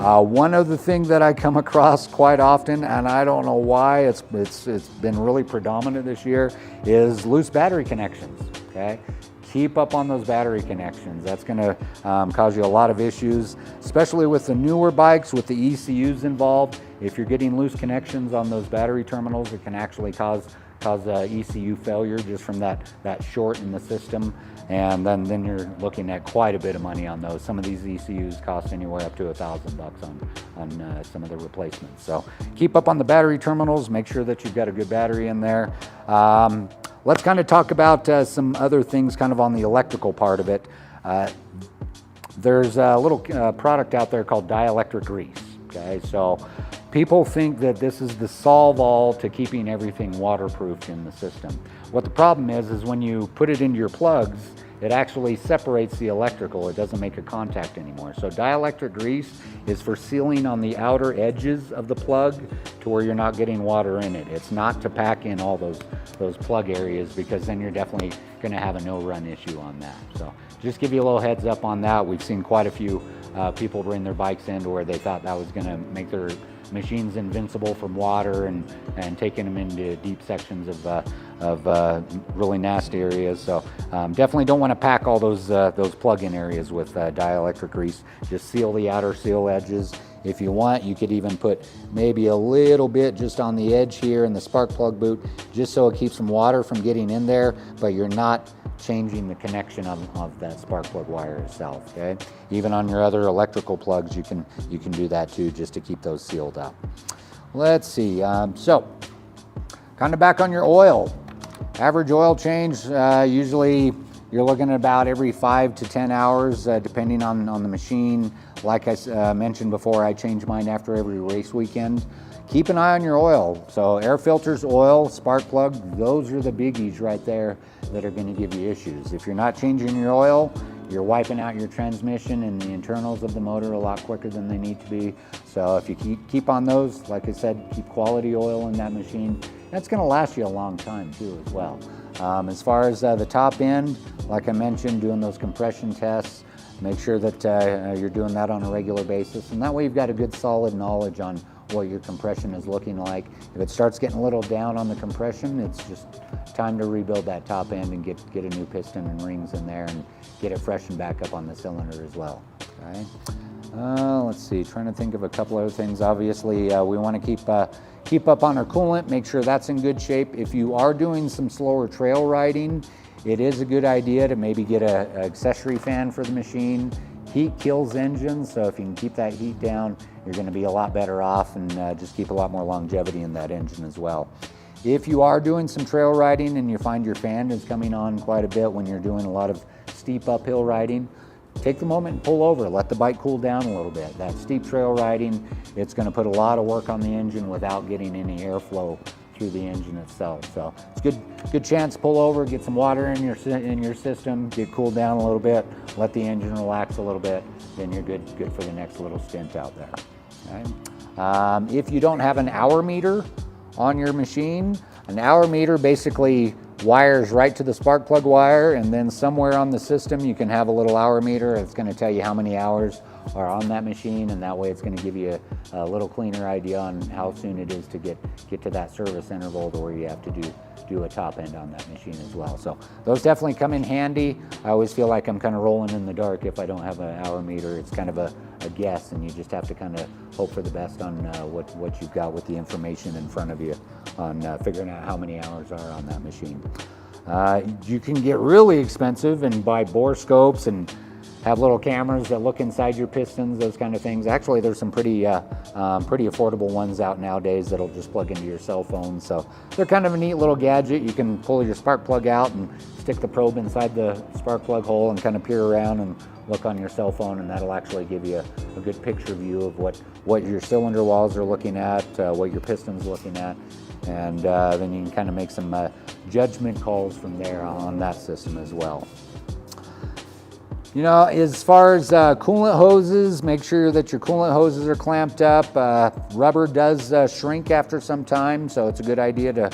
One other thing that I come across quite often, and I don't know why it's been really predominant this year, is loose battery connections. Okay, keep up on those battery connections. That's going to cause you a lot of issues, especially with the newer bikes with the ECUs involved. If you're getting loose connections on those battery terminals, it can actually cause ECU failure just from that short in the system, and then you're looking at quite a bit of money on those. Some of these ECUs cost anywhere up to $1,000 on some of the replacements. So keep up on the battery terminals, make sure that you've got a good battery in there. Let's kind of talk about some other things kind of on the electrical part of it. There's a little product out there called dielectric grease. Okay, so people think that this is the solve-all to keeping everything waterproofed in the system. What the problem is when you put it into your plugs, it actually separates the electrical. It doesn't make a contact anymore. So dielectric grease is for sealing on the outer edges of the plug to where you're not getting water in it. It's not to pack in all those plug areas, because then you're definitely going to have a no-run issue on that. So just give you a little heads up on that. We've seen quite a few people bring their bikes in to where they thought that was going to make their machines invincible from water and taking them into deep sections of really nasty areas. So definitely don't want to pack all those plug-in areas with dielectric grease. Just seal the outer seal edges. If you want, you could even put maybe a little bit just on the edge here in the spark plug boot, just so it keeps some water from getting in there, but you're not changing the connection of that spark plug wire itself. Okay, even on your other electrical plugs, you can do that too, just to keep those sealed up. Let's see. So, kind of back on your oil. Average oil change, usually you're looking at about every 5 to 10 hours, depending on the machine. Like I mentioned before, I change mine after every race weekend. Keep an eye on your oil. So air filters, oil, spark plug, those are the biggies right there that are going to give you issues. If you're not changing your oil, you're wiping out your transmission and the internals of the motor a lot quicker than they need to be. So if you keep on those, like I said, keep quality oil in that machine, that's going to last you a long time too as well. As far as the top end, like I mentioned, doing those compression tests, make sure that you're doing that on a regular basis, and that way you've got a good solid knowledge on what your compression is looking like. If it starts getting a little down on the compression, it's just time to rebuild that top end and get a new piston and rings in there and get it freshened back up on the cylinder as well. Okay. Let's see, trying to think of a couple other things. Obviously, we want to keep up on our coolant, make sure that's in good shape. If you are doing some slower trail riding, it is a good idea to maybe get an accessory fan for the machine. Heat kills engines, so if you can keep that heat down, you're going to be a lot better off, and just keep a lot more longevity in that engine as well. If you are doing some trail riding and you find your fan is coming on quite a bit when you're doing a lot of steep uphill riding, take the moment and pull over, let the bike cool down a little bit. That steep trail riding, it's going to put a lot of work on the engine without getting any airflow through the engine itself. So it's a good chance to pull over, get some water in your system, get cooled down a little bit, let the engine relax a little bit, then you're good for the next little stint out there. Okay. If you don't have an hour meter on your machine, an hour meter basically wires right to the spark plug wire, and then somewhere on the system you can have a little hour meter. It's going to tell you how many hours are on that machine, and that way it's going to give you a little cleaner idea on how soon it is to get to that service interval to where you have to do a top end on that machine as well. So those definitely come in handy. I always feel like I'm kind of rolling in the dark if I don't have an hour meter. It's kind of a guess, and you just have to kind of hope for the best on what you've got with the information in front of you on figuring out how many hours are on that machine. You can get really expensive and buy bore scopes and have little cameras that look inside your pistons, those kind of things. Actually, there's some pretty affordable ones out nowadays that'll just plug into your cell phone. So they're kind of a neat little gadget. You can pull your spark plug out and stick the probe inside the spark plug hole and kind of peer around and look on your cell phone, and that'll actually give you a good picture view of what your cylinder walls are looking at, what your piston's looking at, and then you can kind of make some judgment calls from there on that system as well. You know, as far as coolant hoses, make sure that your coolant hoses are clamped up. Rubber does shrink after some time, so it's a good idea to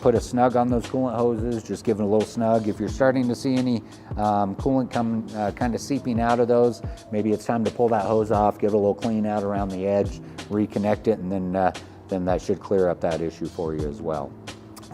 put a snug on those coolant hoses, just give it a little snug. If you're starting to see any coolant come kind of seeping out of those, maybe it's time to pull that hose off, give it a little clean out around the edge, reconnect it, and then that should clear up that issue for you as well.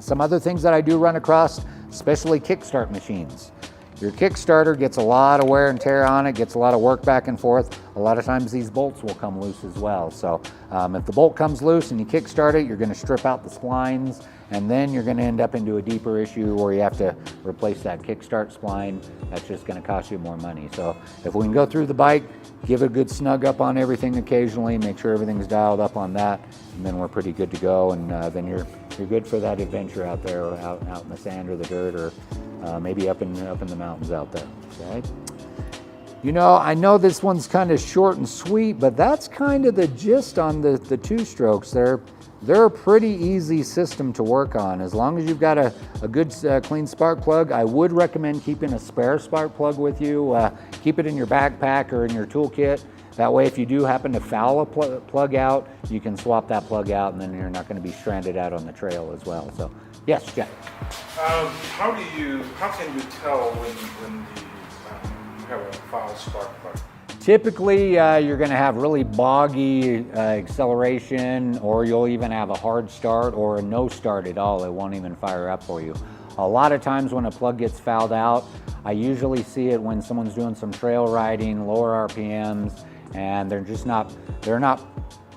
Some other things that I do run across, especially kickstart machines. Your Kickstarter gets a lot of wear and tear on it, gets a lot of work back and forth. A lot of times these bolts will come loose as well. So if the bolt comes loose and you kickstart it, you're going to strip out the splines, and then you're going to end up into a deeper issue where you have to replace that kickstart spline. That's just going to cost you more money. So if we can go through the bike, give it a good snug up on everything occasionally, make sure everything's dialed up on that, and then we're pretty good to go, and then you're good for that adventure out there, out in the sand or the dirt, or maybe up in the mountains out there. Okay. You know, I know this one's kind of short and sweet, but that's kind of the gist on the two-strokes. They're a pretty easy system to work on. As long as you've got a good clean spark plug, I would recommend keeping a spare spark plug with you. Keep it in your backpack or in your toolkit. That way, if you do happen to foul a plug out, you can swap that plug out, and then you're not going to be stranded out on the trail as well. So, yes, Jeff. How can you tell when you have a foul spark plug? Typically, you're going to have really boggy acceleration, or you'll even have a hard start or a no start at all. It won't even fire up for you. A lot of times when a plug gets fouled out, I usually see it when someone's doing some trail riding, lower RPMs, and they're not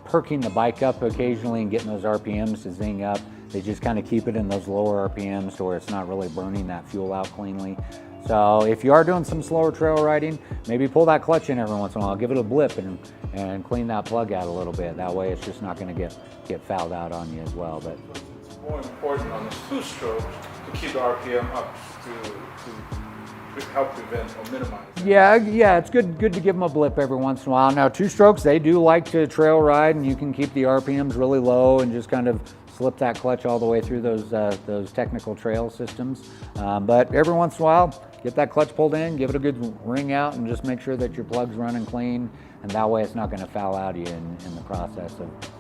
perking the bike up occasionally and getting those RPMs to zing up. They just kind of keep it in those lower RPMs to where it's not really burning that fuel out cleanly. So if you are doing some slower trail riding, maybe pull that clutch in every once in a while, give it a blip and clean that plug out a little bit. That way it's just not going to get fouled out on you as well. But it's more important on the two-strokes to keep the RPM up to help prevent or minimize it. Yeah, it's good to give them a blip every once in a while. Now, two-strokes, they do like to trail ride, and you can keep the RPMs really low and just kind of slip that clutch all the way through those technical trail systems. But every once in a while, get that clutch pulled in, give it a good wring out, and just make sure that your plug's running clean, and that way it's not going to foul out of you in the process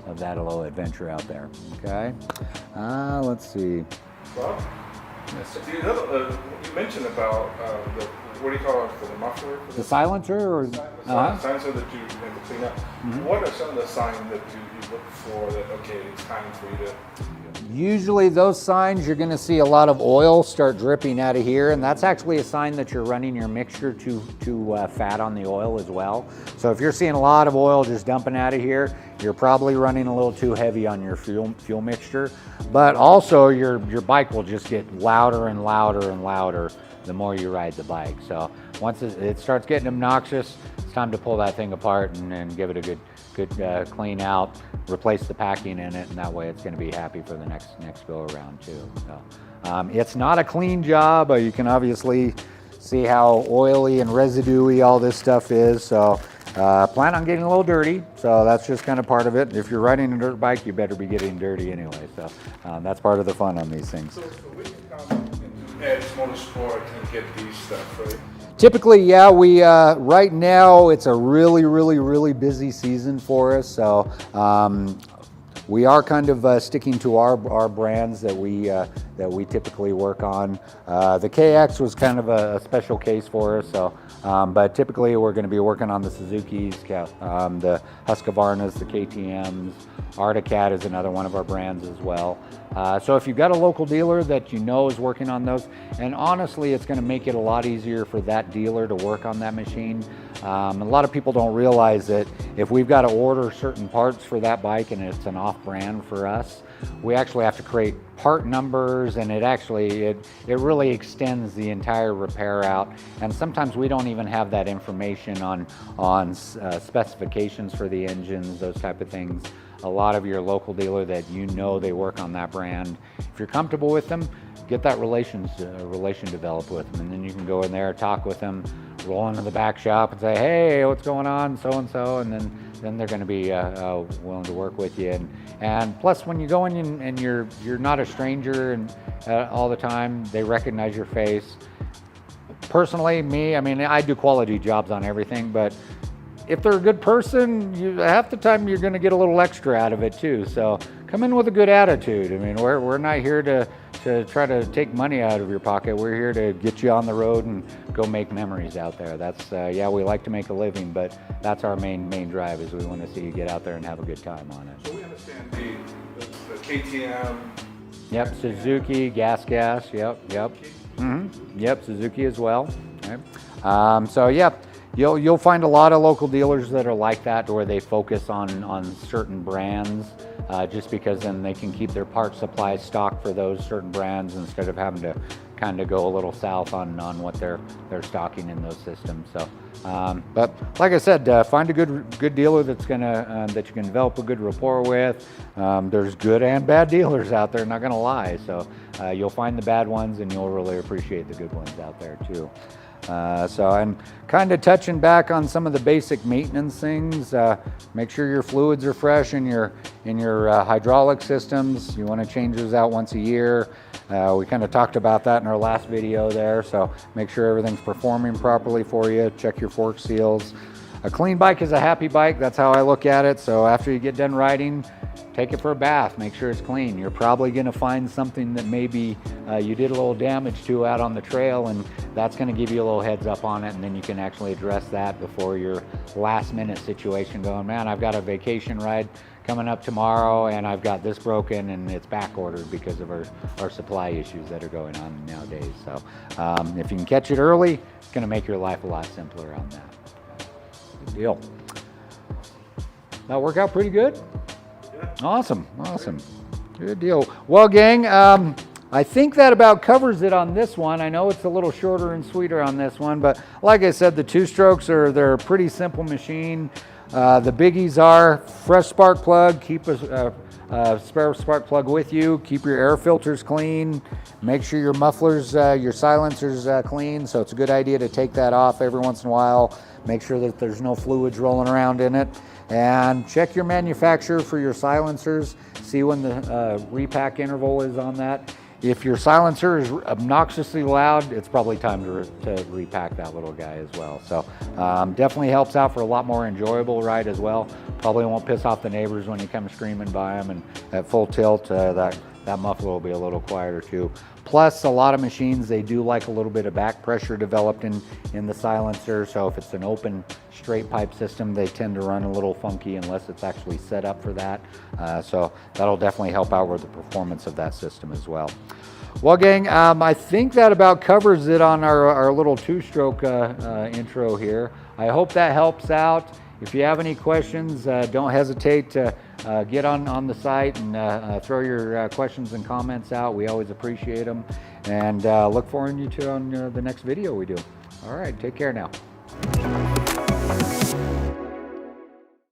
of that little adventure out there. Okay? Let's see. Well, you mentioned about what do you call it, for the muffler? The silencer? Or silencer that you have to clean up. Mm-hmm. What are some of the signs that you look for that, okay, it's time for you to... Usually those signs, you're going to see a lot of oil start dripping out of here, and that's actually a sign that you're running your mixture too fat on the oil as well. So if you're seeing a lot of oil just dumping out of here, you're probably running a little too heavy on your fuel mixture. But also your bike will just get louder and louder and louder the more you ride the bike. So once it starts getting obnoxious, it's time to pull that thing apart and give it a good clean out, replace the packing in it, and that way it's going to be happy for the next go around too. So it's not a clean job. You can obviously see how oily and residuey all this stuff is. So plan on getting a little dirty. So that's just kind of part of it. If you're riding a dirt bike, you better be getting dirty anyway. So that's part of the fun on these things. So we can come into Ed's Motorsport and get these stuff, right? Typically, yeah, we right now it's a really busy season for us. So we are kind of sticking to our brands that we typically work on. The KX was kind of a special case for us. So, but typically we're going to be working on the Suzuki's, the Husqvarnas, the KTM's. Articat is another one of our brands as well. So if you've got a local dealer that you know is working on those, and honestly it's going to make it a lot easier for that dealer to work on that machine. A lot of people don't realize that if we've got to order certain parts for that bike and it's an off-brand for us, we actually have to create part numbers, and it really extends the entire repair out. And sometimes we don't even have that information on specifications for the engines, those type of things. A lot of your local dealer that you know they work on that brand, if you're comfortable with them, get that relation developed with them, and then you can go in there, talk with them, roll into the back shop and say, hey, what's going on, so-and-so, and then they're going to be willing to work with you. And plus, when you go in and you're not a stranger and all the time, they recognize your face. Personally, I do quality jobs on everything, but if they're a good person, half the time you're going to get a little extra out of it too. So come in with a good attitude. We're not here to to try to take money out of your pocket. We're here to get you on the road and go make memories out there. That's yeah, we like to make a living, but that's our main drive, is we want to see you get out there and have a good time on it. So we understand the KTM. Yep, Suzuki, gas, yep. Yep, Suzuki as well. Okay. So yeah, you'll find a lot of local dealers that are like that, where they focus on certain brands, just because then they can keep their part supply stocked for those certain brands instead of having to kind of go a little south on what they're stocking in those systems. So, but like I said, find a good dealer that's gonna that you can develop a good rapport with. There's good and bad dealers out there, not gonna lie. So you'll find the bad ones, and you'll really appreciate the good ones out there too. So I'm kind of touching back on some of the basic maintenance things. Make sure your fluids are fresh in your hydraulic systems. You want to change those out once a year. We kind of talked about that in our last video there. So make sure everything's performing properly for you. Check your fork seals. A clean bike is a happy bike. That's how I look at it. So after you get done riding, take it for a bath. Make sure it's clean. You're probably going to find something that maybe you did a little damage to out on the trail, and that's going to give you a little heads up on it, and then you can actually address that before your last minute situation going, man, I've got a vacation ride coming up tomorrow and I've got this broken and it's back ordered because of our supply issues that are going on nowadays. So if you can catch it early, it's going to make your life a lot simpler on that. Good deal. That work out pretty good? Yeah. Awesome. Good deal. Well, gang, I think that about covers it on this one. I know it's a little shorter and sweeter on this one, but like I said, the two strokes they're a pretty simple machine. The biggies are fresh spark plug, keep a spare spark plug with you, keep your air filters clean, make sure your mufflers, your silencers clean. So it's a good idea to take that off every once in a while. Make sure that there's no fluids rolling around in it. And check your manufacturer for your silencers. See when the repack interval is on that. If your silencer is obnoxiously loud, it's probably time to repack that little guy as well. So definitely helps out for a lot more enjoyable ride as well. Probably won't piss off the neighbors when you come screaming by them, and at full tilt, that muffler will be a little quieter too. Plus, a lot of machines, they do like a little bit of back pressure developed in the silencer. So if it's an open straight pipe system, they tend to run a little funky unless it's actually set up for that. So that'll definitely help out with the performance of that system as well. Well, gang, I think that about covers it on our little two-stroke intro here. I hope that helps out. If you have any questions, don't hesitate to get on the site and throw your questions and comments out. We always appreciate them, and look forward to on the next video we do. All right, take care now.